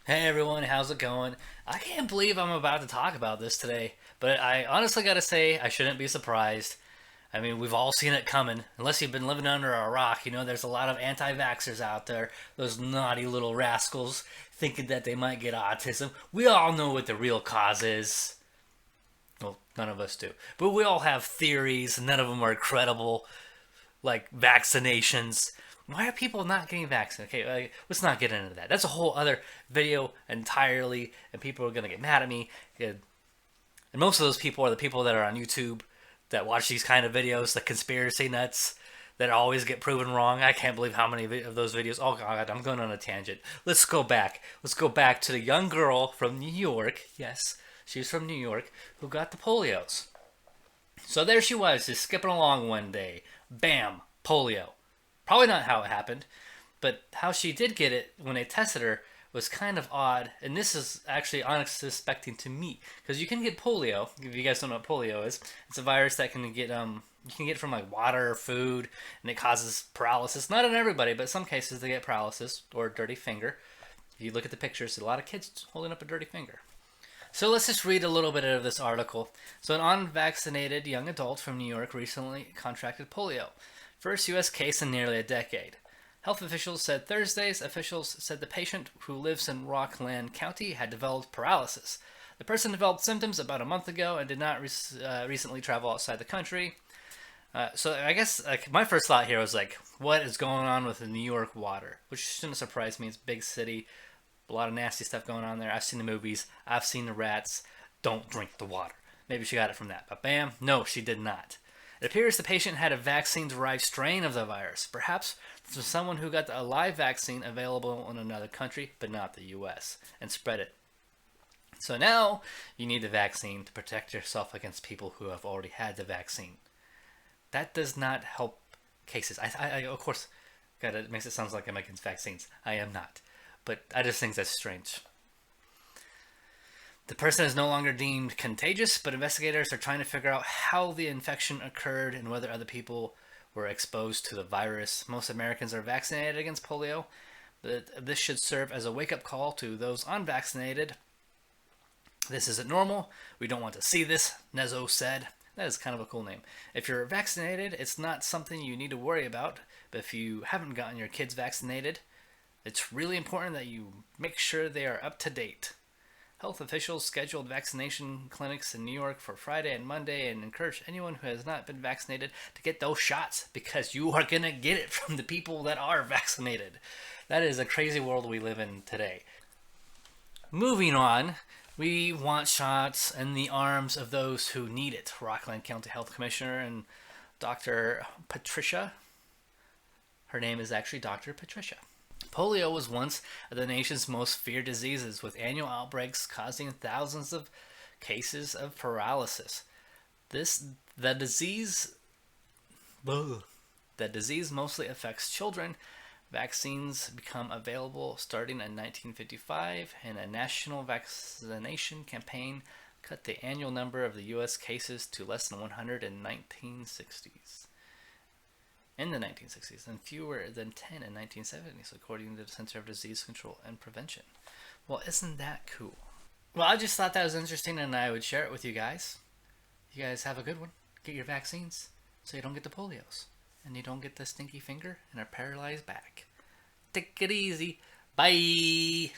Hey everyone, how's it going? I can't believe I'm about to talk about this today, but I honestly gotta say I shouldn't be surprised. I mean, we've all seen it coming. Unless you've been living under a rock, there's a lot of anti vaxxers out there, those naughty little rascals thinking that they might get autism. We all know what the real cause is. Well, none of us do. But we all have theories, none of them are credible, like vaccinations. Why are people not getting vaccinated? Okay, let's not get into that. That's a whole other video entirely, and people are gonna get mad at me. And most of those people are the people that are on YouTube that watch these kind of videos, the conspiracy nuts that always get proven wrong. I can't believe how many of those videos. Oh God, I'm going on a tangent. Let's go back. Let's go back to the young girl from New York. Yes, she's from New York who got the polios. So there she was, just skipping along one day. Bam, polio. Probably not how it happened, but how she did get it when they tested her was kind of odd. And this is actually unsuspecting to me because you can get polio. If you guys don't know what polio is, it's a virus that can get you can get from like water or food, and it causes paralysis. Not in everybody, but some cases they get paralysis or a dirty finger. If you look at the pictures, a lot of kids holding up a dirty finger. So let's just read a little bit of this article. So, an unvaccinated young adult from New York recently contracted polio. First U.S. case in nearly a decade. Health officials said Thursdays. Officials said the patient, who lives in Rockland County, had developed paralysis. The person developed symptoms about a month ago and did not recently travel outside the country. So I guess my first thought here was like, what is going on with the New York water? Which shouldn't surprise me. It's a big city, a lot of nasty stuff going on there. I've seen the movies. I've seen the rats. Don't drink the water. Maybe she got it from that. But bam, no, she did not. It appears the patient had a vaccine derived strain of the virus, perhaps from someone who got a live vaccine available in another country, but not the US, and spread it. So now you need the vaccine to protect yourself against people who have already had the vaccine. That does not help cases. I of course, God, it makes it sound like I'm against vaccines. I am not. But I just think that's strange. The person is no longer deemed contagious, but investigators are trying to figure out how the infection occurred and whether other people were exposed to the virus. Most Americans are vaccinated against polio, but this should serve as a wake up call to those unvaccinated. This isn't normal. We don't want to see this, Nezo said. That is kind of a cool name. If you're vaccinated, it's not something you need to worry about, but if you haven't gotten your kids vaccinated, it's really important that you make sure they are up to date. Health officials scheduled vaccination clinics in New York for Friday and Monday and encourage anyone who has not been vaccinated to get those shots because you are going to get it from the people that are vaccinated. That is a crazy world we live in today. Moving on, we want shots in the arms of those who need it. Rockland County Health Commissioner and Dr. Patricia. Her name is actually Dr. Patricia. Polio was once the nation's most feared diseases, with annual outbreaks causing thousands of cases of paralysis. This the disease the disease mostly affects children. Vaccines become available starting in 1955, and a national vaccination campaign cut the annual number of the U.S. cases to less than 100 in 1960s. In the 1960s, and fewer than 10 in 1970s, according to the Center of Disease Control and Prevention. Well, isn't that cool? Well, I just thought that was interesting, and I would share it with you guys. You guys have a good one. Get your vaccines so you don't get the polios, and you don't get the stinky finger and a paralyzed back. Take it easy. Bye.